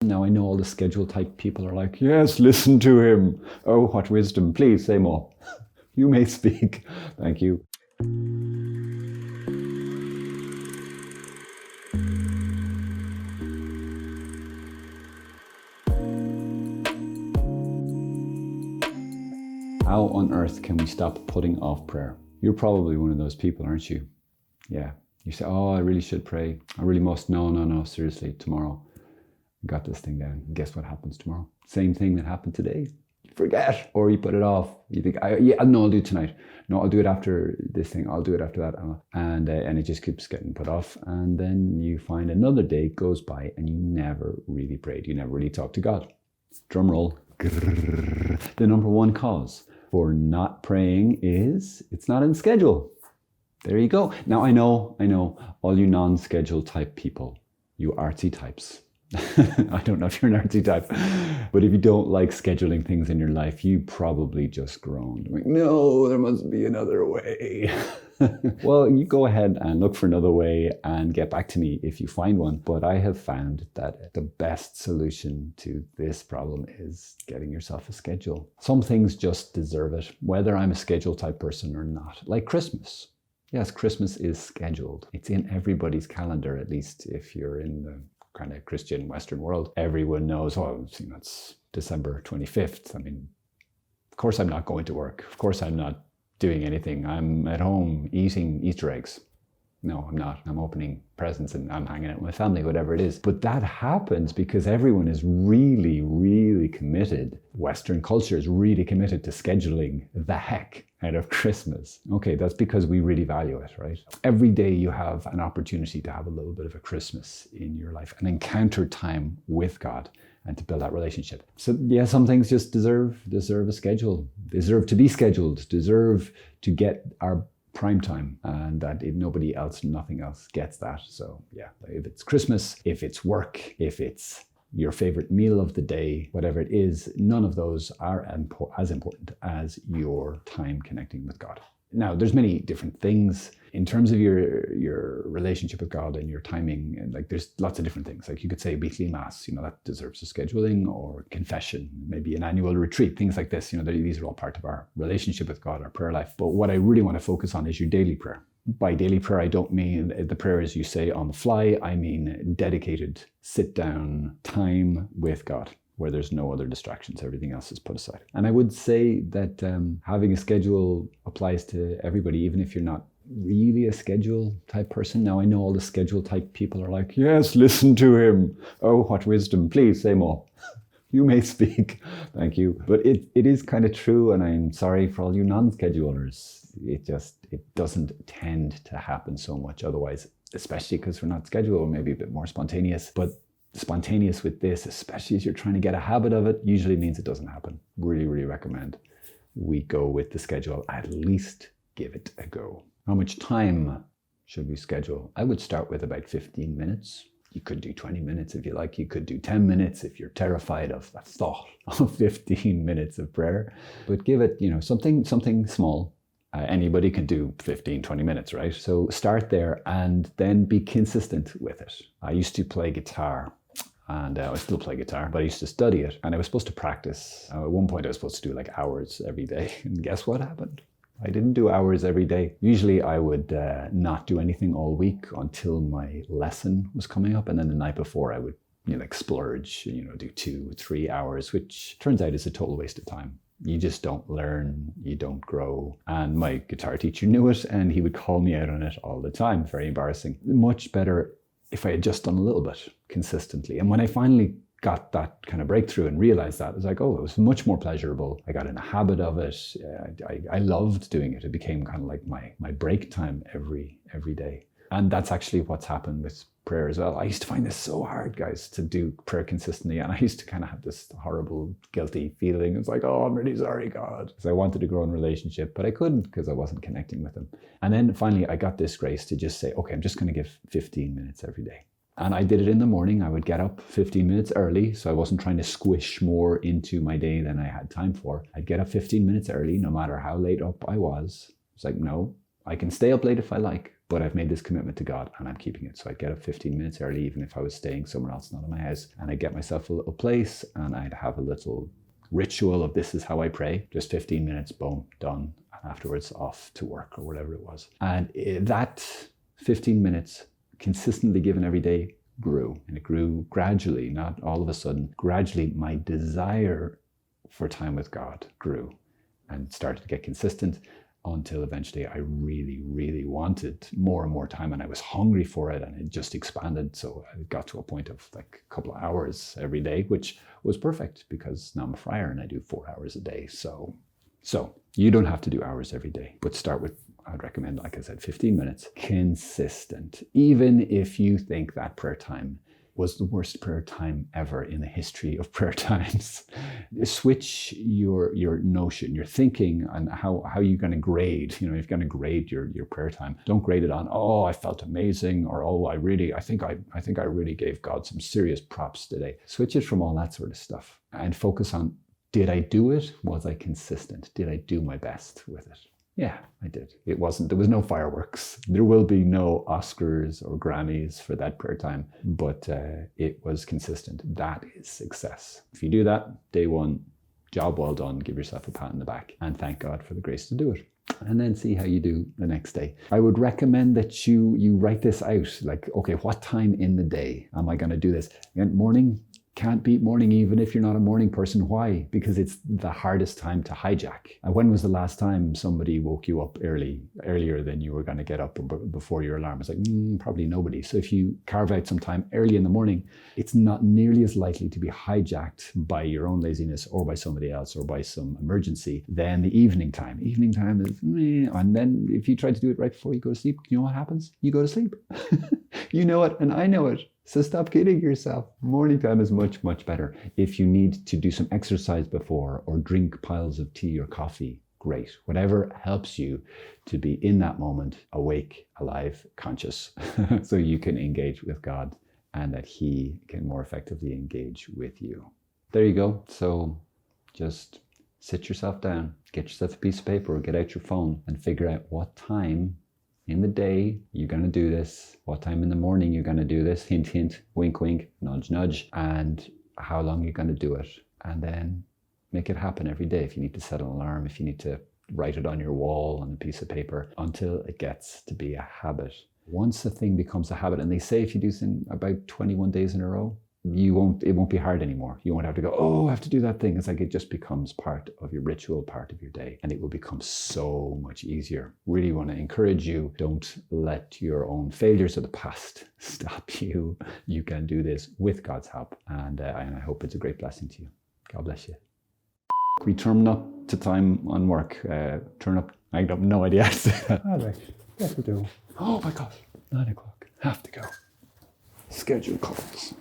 Now I know all the schedule type people are like, yes, listen to him. Oh, what wisdom. Please say more. You may speak. Thank you. How on earth can we stop putting off prayer? You're probably one of those people, aren't you? Yeah. You say, oh, I really should pray. I really must. No, seriously, tomorrow. I got this thing down. And guess what happens tomorrow? Same thing that happened today. You forget, or you put it off. You think, no, I'll do it tonight. No, I'll do it after this thing. I'll do it after that. And it just keeps getting put off. And then you find another day goes by and you never really prayed. You never really talked to God. Drum roll. Grrr. The number one cause for not praying is it's not in schedule. There you go. Now I know, all you non-schedule type people, you artsy types. I don't know if you're an artsy type, but if you don't like scheduling things in your life, you probably just groaned. Like, no, there must be another way. Well, you go ahead and look for another way and get back to me if you find one. But I have found that the best solution to this problem is getting yourself a schedule. Some things just deserve it, whether I'm a schedule type person or not. Like Christmas. Yes, Christmas is scheduled. It's in everybody's calendar, at least if you're in the kind of Christian Western world. Everyone knows, it's December 25th. I mean, of course I'm not going to work. Of course I'm not doing anything. I'm at home eating Easter eggs. No, I'm not. I'm opening presents and I'm hanging out with my family, whatever it is. But that happens because everyone is really, really committed. Western culture is really committed to scheduling the heck out of Christmas. Okay, that's because we really value it, right? Every day you have an opportunity to have a little bit of a Christmas in your life, an encounter time with God, and to build that relationship. So yeah, some things just deserve a schedule, deserve to be scheduled, deserve to get our prime time, and that if nobody else, nothing else gets that. So yeah, if it's Christmas, if it's work, if it's your favorite meal of the day, whatever it is, none of those are as important as your time connecting with God. Now, there's many different things in terms of your relationship with God and your timing, and like there's lots of different things. Like you could say weekly mass, that deserves a scheduling, or confession, maybe an annual retreat, things like this. These are all part of our relationship with God, our prayer life. But what I really want to focus on is your daily prayer. By daily prayer, I don't mean the prayers you say on the fly. I mean dedicated, sit down time with God, where there's no other distractions. Everything else is put aside. And I would say that having a schedule applies to everybody, even if you're not really a schedule type person. Now I know all the schedule type people are like, yes, listen to him. Oh, what wisdom. Please say more. You may speak. Thank you. But it is kind of true, and I'm sorry for all you non-schedulers. It doesn't tend to happen so much otherwise, especially because we're not scheduled, or maybe a bit more spontaneous. But spontaneous with this, especially as you're trying to get a habit of it, usually means it doesn't happen. Really, really recommend we go with the schedule. At least give it a go. How much time should we schedule? I would start with about 15 minutes. You could do 20 minutes if you like. You could do 10 minutes if you're terrified of the thought of 15 minutes of prayer. But give it, something small. Anybody can do 15, 20 minutes, right? So start there and then be consistent with it. I used to play guitar, and I still play guitar, but I used to study it, and I was supposed to practice. At one point I was supposed to do like hours every day, and guess what happened? I didn't do hours every day. Usually I would not do anything all week until my lesson was coming up, and then the night before I would splurge, do 2-3 hours, which turns out is a total waste of time. You just don't learn, you don't grow. And my guitar teacher knew it, and he would call me out on it all the time. Very embarrassing. Much better if I had just done a little bit consistently. And when I finally got that kind of breakthrough and realized that, I was like, oh, it was much more pleasurable. I got in a habit of it. I loved doing it. It became kind of like my break time every day. And that's actually what's happened with prayer as well. I used to find this so hard, guys, to do prayer consistently. And I used to kind of have this horrible, guilty feeling. It's like, oh, I'm really sorry, God. Because I wanted to grow in relationship, but I couldn't because I wasn't connecting with him. And then finally, I got this grace to just say, okay, I'm just going to give 15 minutes every day. And I did it in the morning. I would get up 15 minutes early, so I wasn't trying to squish more into my day than I had time for. I'd get up 15 minutes early, no matter how late up I was. It's like, no, I can stay up late if I like, but I've made this commitment to God and I'm keeping it. So I'd get up 15 minutes early, even if I was staying somewhere else, not in my house. And I'd get myself a little place and I'd have a little ritual of this is how I pray. Just 15 minutes, boom, done. And afterwards off to work or whatever it was. And that 15 minutes consistently given every day grew. And it grew gradually, not all of a sudden. Gradually, my desire for time with God grew and started to get consistent until eventually I really, really wanted more and more time, and I was hungry for it, and it just expanded. So I got to a point of like a couple of hours every day, which was perfect because now I'm a friar and I do 4 hours a day. So you don't have to do hours every day, but start with, I'd recommend, like I said, 15 minutes, consistent. Even if you think that prayer time was the worst prayer time ever in the history of prayer times. Switch your notion, your thinking on how you're going to grade. If you're going to grade your prayer time, don't grade it on, oh, I felt amazing, or oh, I think I really gave God some serious props today. Switch it from all that sort of stuff and focus on, did I do it? Was I consistent? Did I do my best with it? Yeah, I did. There was no fireworks. There will be no Oscars or Grammys for that prayer time, but it was consistent. That is success. If you do that, day one, job well done, give yourself a pat on the back and thank God for the grace to do it. And then see how you do the next day. I would recommend that you write this out. Like, okay, what time in the day am I going to do this? Morning. Can't beat morning, even if you're not a morning person. Why? Because it's the hardest time to hijack. And when was the last time somebody woke you up earlier than you were going to get up before your alarm? It's like, probably nobody. So if you carve out some time early in the morning, it's not nearly as likely to be hijacked by your own laziness or by somebody else or by some emergency than the evening time. Evening time is meh. And then if you try to do it right before you go to sleep, you know what happens? You go to sleep. You know it, and I know it. So stop kidding yourself. Morning time is much, much better. If you need to do some exercise before or drink piles of tea or coffee, great. Whatever helps you to be in that moment, awake, alive, conscious, so you can engage with God and that He can more effectively engage with you. There you go. So just sit yourself down, get yourself a piece of paper or get out your phone and figure out what time in the day you're going to do this, what time in the morning you're going to do this, hint, hint, wink, wink, nudge, nudge, and how long you're going to do it. And then make it happen every day. If you need to set an alarm, if you need to write it on your wall on a piece of paper, until it gets to be a habit. Once a thing becomes a habit, and they say if you do something about 21 days in a row, it won't be hard anymore. You won't have to go, oh, I have to do that thing. It's like it just becomes part of your ritual, part of your day, and it will become so much easier. Really want to encourage you, don't let your own failures of the past stop you. You can do this with God's help, and I hope it's a great blessing to you. God bless you. We turn up to time on work. Turn up, I have no idea how to say that. All right, yes we do. Oh my God, 9 o'clock, have to go. Schedule calls.